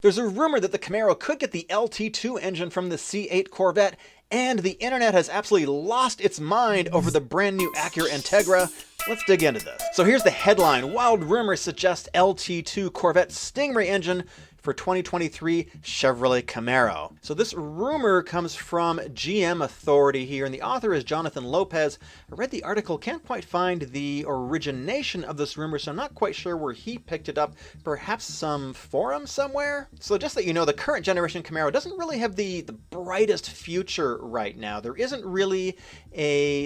There's a rumor that the Camaro could get the LT2 engine from the C8 Corvette, and the internet has absolutely lost its mind over the brand new Acura Integra. Let's dig into this. So here's the headline. Wild rumors suggest LT2 Corvette Stingray engine for 2023 Chevrolet Camaro. So this rumor comes from GM Authority here, and the author is Jonathan Lopez. I read the article, can't quite find the origination of this rumor, so I'm not quite sure where he picked it up. Perhaps some forum somewhere? So just that you know, the current generation Camaro doesn't really have the brightest future right now. There isn't really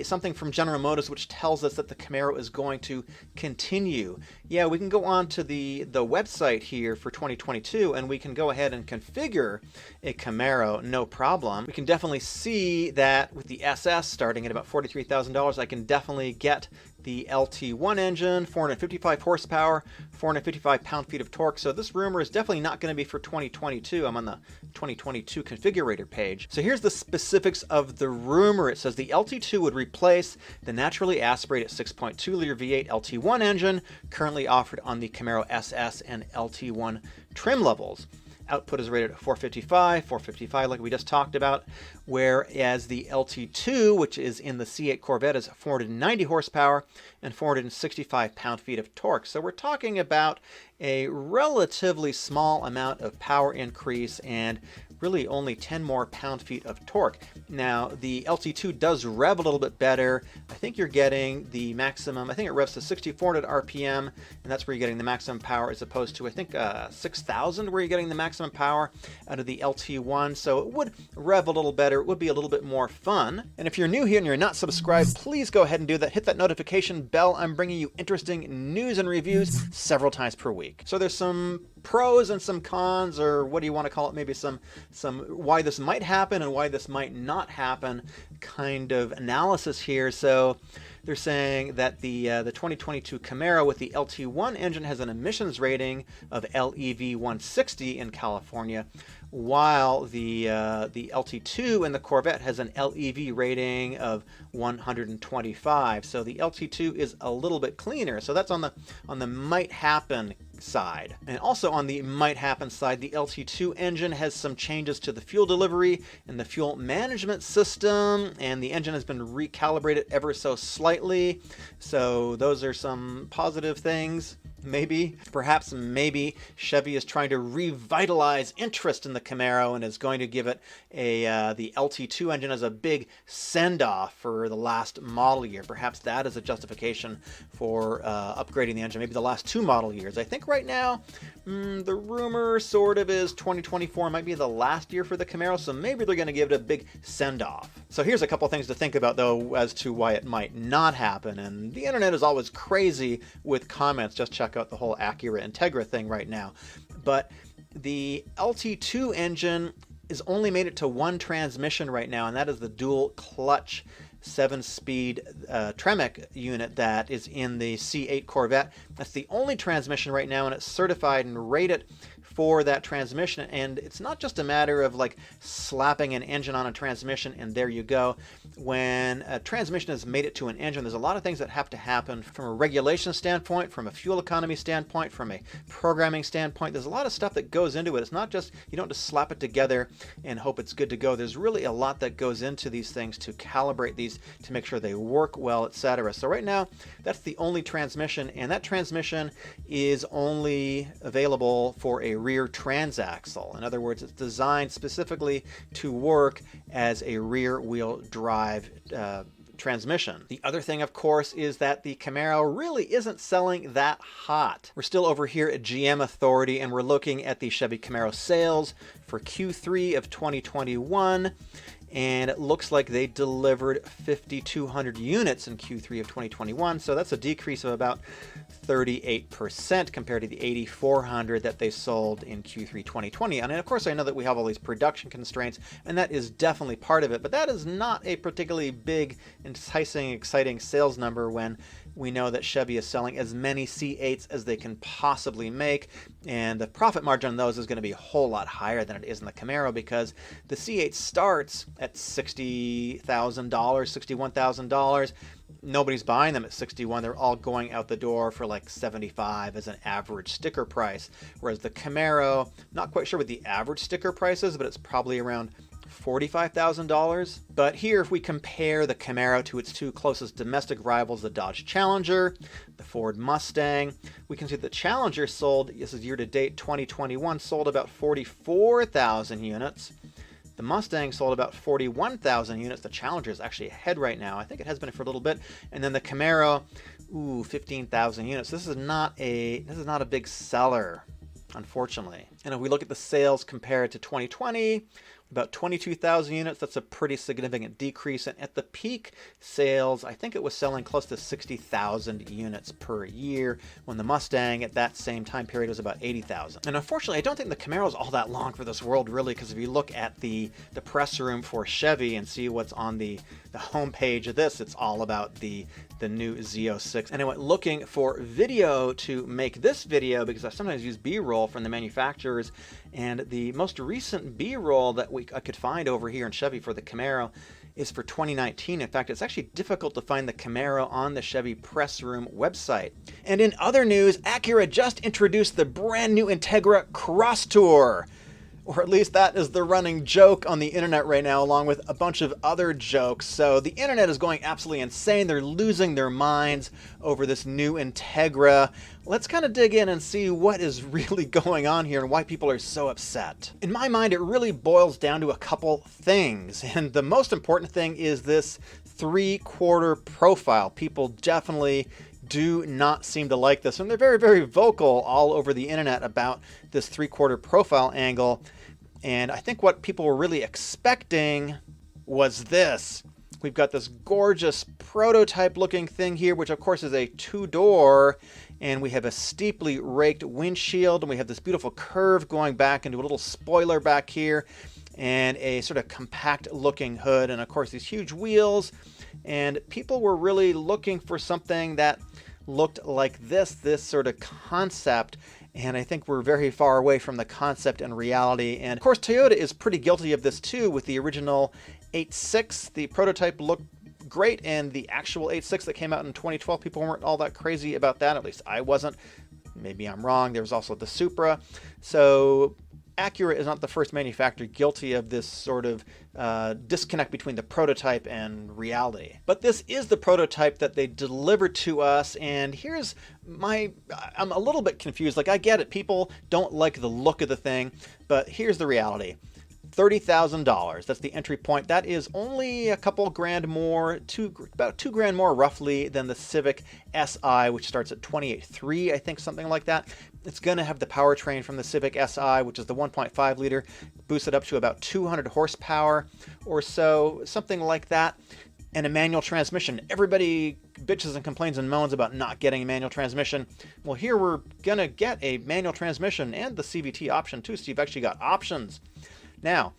something from General Motors which tells us that the Camaro is going to continue. Yeah, we can go on to the website here for 2022 and we can go ahead and configure a Camaro, no problem. We can definitely see that with the SS starting at about $43,000, I can definitely get the LT1 engine, 455 horsepower, 455 pound-feet of torque. So this rumor is definitely not going to be for 2022. I'm on the 2022 configurator page. So here's the specifics of the rumor. It says the LT2 would replace the naturally aspirated 6.2-liter V8 LT1 engine currently offered on the Camaro SS and LT1 trim levels. Output is rated at 455 like we just talked about, whereas the LT2, which is in the C8 Corvette, is 490 horsepower and 465 pound-feet of torque. So we're talking about a relatively small amount of power increase and really only 10 more pound-feet of torque. Now, the LT2 does rev a little bit better. I think you're getting the maximum, I think it revs to 6,400 RPM, and that's where you're getting the maximum power as opposed to, I think, 6,000 where you're getting the maximum power out of the LT1. So it would rev a little better. It would be a little bit more fun. And if you're new here and you're not subscribed, please go ahead and do that. Hit that notification bell. I'm bringing you interesting news and reviews several times per week. So there's some pros and some cons, or what do you want to call it, maybe some why this might happen and why this might not happen kind of analysis here. So they're saying that the 2022 Camaro with the LT1 engine has an emissions rating of LEV 160 in California, while the LT2 and the Corvette has an LEV rating of 125. So the LT2 is a little bit cleaner. So that's on the might happen side. And also on the might happen side, the LT2 engine has some changes to the fuel delivery and the fuel management system, and the engine has been recalibrated ever so slightly. So those are some positive things. Maybe, perhaps maybe Chevy is trying to revitalize interest in the Camaro and is going to give it the LT2 engine as a big send-off for the last model year. Perhaps that is a justification for upgrading the engine, maybe the last 2 model years. I think right now the rumor sort of is 2024 might be the last year for the Camaro, so maybe they're going to give it a big send-off. So here's a couple things to think about, though, as to why it might not happen. And the internet is always crazy with comments. Just check out the whole Acura Integra thing right now. But the LT2 engine is only made it to 1 transmission right now, and that is the dual clutch 7-speed Tremec unit that is in the C8 Corvette. That's the only transmission right now, and it's certified and rated for that transmission. And it's not just a matter of like slapping an engine on a transmission and there you go. When a transmission has made it to an engine, there's a lot of things that have to happen from a regulation standpoint, from a fuel economy standpoint, from a programming standpoint. There's a lot of stuff that goes into it. It's not just, you don't just slap it together and hope it's good to go. There's really a lot that goes into these things to calibrate these to make sure they work well, etc. So right now, that's the only transmission, and that transmission is only available for a rear transaxle. In other words, it's designed specifically to work as a rear wheel drive transmission. The other thing, of course, is that the Camaro really isn't selling that hot. We're still over here at GM Authority, and we're looking at the Chevy Camaro sales for Q3 of 2021. And it looks like they delivered 5,200 units in Q3 of 2021. So that's a decrease of about 38% compared to the 8,400 that they sold in Q3 2020. And of course, I know that we have all these production constraints, and that is definitely part of it. But that is not a particularly big, enticing, exciting sales number when we know that Chevy is selling as many C8s as they can possibly make, and the profit margin on those is going to be a whole lot higher than it is in the Camaro, because the C8 starts at $60,000, $61,000. nobody's buying them at 61. They're all going out the door for like 75 as an average sticker price. Whereas the Camaro, not quite sure what the average sticker price is, but it's probably around $45,000. But here, if we compare the Camaro to its two closest domestic rivals, the Dodge Challenger, the Ford Mustang, we can see the Challenger sold, this is year to date 2021, sold about 44,000 units. The Mustang sold about 41,000 units. The Challenger is actually ahead right now. I think it has been for a little bit. And then the Camaro, 15,000 units. This is not a big seller, unfortunately. And if we look at the sales compared to 2020, about 22,000 units. That's a pretty significant decrease. And at the peak sales, I think it was selling close to 60,000 units per year, when the Mustang at that same time period was about 80,000. And unfortunately, I don't think the Camaro is all that long for this world, really, because if you look at the press room for Chevy and see what's on the homepage of this, it's all about the new Z06. And I went looking for video to make this video because I sometimes use B-roll from the manufacturers, and the most recent B-roll that I could find over here in Chevy for the Camaro is for 2019. In fact, it's actually difficult to find the Camaro on the Chevy press room website. And in other news, Acura just introduced the brand new Integra Cross Tour. Or at least that is the running joke on the internet right now, along with a bunch of other jokes. So the internet is going absolutely insane. They're losing their minds over this new Integra. Let's kind of dig in and see what is really going on here and why people are so upset. In my mind, it really boils down to a couple things. And the most important thing is this 3/4 profile. People definitely do not seem to like this, and they're very, very vocal all over the internet about this 3/4 profile angle. And I think what people were really expecting was this. We've got this gorgeous prototype looking thing here, which of course is a 2-door, and we have a steeply raked windshield, and we have this beautiful curve going back into a little spoiler back here, and a sort of compact looking hood, and of course these huge wheels. And people were really looking for something that looked like this sort of concept. And I think we're very far away from the concept and reality. And of course, Toyota is pretty guilty of this too with the original 8.6. The prototype looked great, and the actual 8.6 that came out in 2012, people weren't all that crazy about that. At least I wasn't. Maybe I'm wrong. There was also the Supra. So Acura is not the first manufacturer guilty of this sort of disconnect between the prototype and reality. But this is the prototype that they delivered to us, and here's I'm a little bit confused. Like, I get it, people don't like the look of the thing, but here's the reality. $30,000. That's the entry point. That is only a couple grand more, about $2,000 more roughly than the Civic Si, which starts at $28,300, I think, something like that. It's going to have the powertrain from the Civic Si, which is the 1.5 liter, boosted up to about 200 horsepower or so, something like that, and a manual transmission. Everybody bitches and complains and moans about not getting a manual transmission. Well, here we're going to get a manual transmission and the CVT option too, so you've actually got options. Now,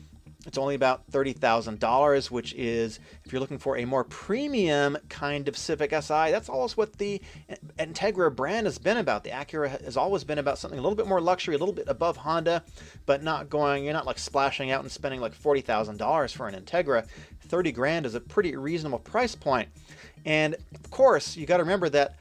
it's only about $30,000, which is, if you're looking for a more premium kind of Civic Si, that's always what the Integra brand has been about. The Acura has always been about something a little bit more luxury, a little bit above Honda, but you're not like splashing out and spending like $40,000 for an Integra. 30 grand is a pretty reasonable price point. And of course, you got to remember that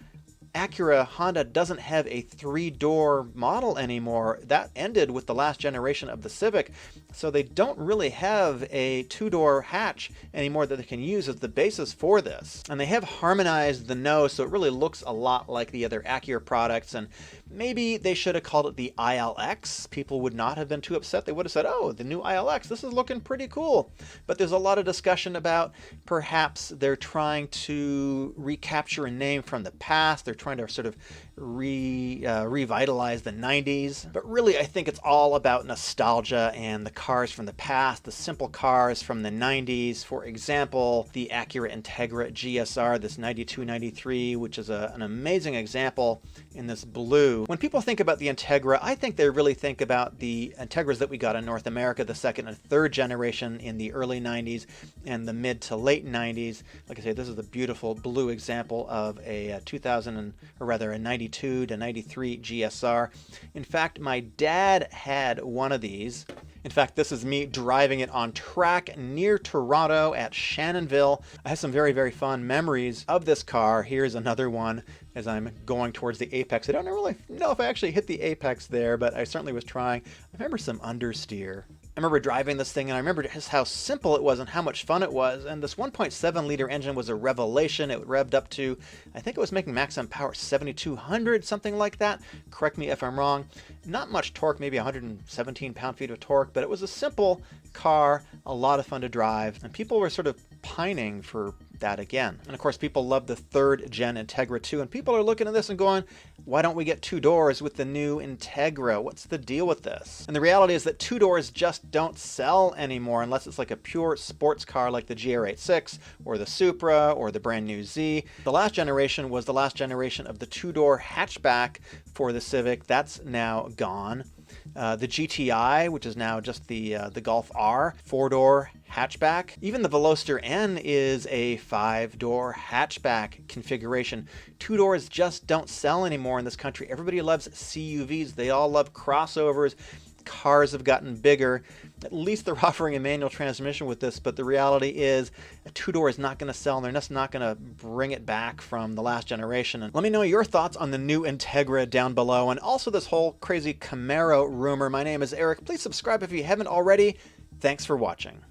Honda doesn't have a 3-door model anymore. That ended with the last generation of the Civic, so they don't really have a 2-door hatch anymore that they can use as the basis for this. And they have harmonized the nose, so it really looks a lot like the other Acura products, and maybe they should have called it the ILX. People would not have been too upset. They would have said, oh, the new ILX, this is looking pretty cool. But there's a lot of discussion about perhaps they're trying to recapture a name from the past. They're trying to sort of revitalize the 90s. But really, I think it's all about nostalgia and the cars from the past, the simple cars from the 90s. For example, the Acura Integra GSR, this 92-93, which is an amazing example in this blue. When people think about the Integra, I think they really think about the Integras that we got in North America, the second and third generation in the early 90s and the mid to late 90s. Like I say, this is the beautiful blue example of a 92 to 93 GSR. In fact, my dad had one of these, In fact, this is me driving it on track near Toronto at Shannonville. I have some very, very fun memories of this car. Here's another one as I'm going towards the apex. I don't really know if I actually hit the apex there, but I certainly was trying. I remember some understeer. I remember driving this thing, and I remember just how simple it was and how much fun it was. And this 1.7 liter engine was a revelation. It revved up to, I think it was making maximum power 7,200, something like that. Correct me if I'm wrong. Not much torque, maybe 117 pound-feet of torque, but it was a simple car, a lot of fun to drive, and people were sort of pining for that again. And of course, people love the 3rd gen Integra too, and people are looking at this and going, why don't we get 2 doors with the new Integra? What's the deal with this? And the reality is that 2 doors just don't sell anymore unless it's like a pure sports car like the GR86 or the Supra or the brand new Z. The last generation was the last generation of the 2-door hatchback for the Civic. That's now gone. The GTI, which is now just the Golf R, 4-door hatchback. Even the Veloster N is a 5-door hatchback configuration. 2 doors just don't sell anymore in this country. Everybody loves CUVs. They all love crossovers. Cars have gotten bigger. At least they're offering a manual transmission with this, but the reality is a 2-door is not going to sell, and they're just not going to bring it back from the last generation. And let me know your thoughts on the new Integra down below, and also this whole crazy Camaro rumor. My name is Eric. Please subscribe if you haven't already. Thanks for watching.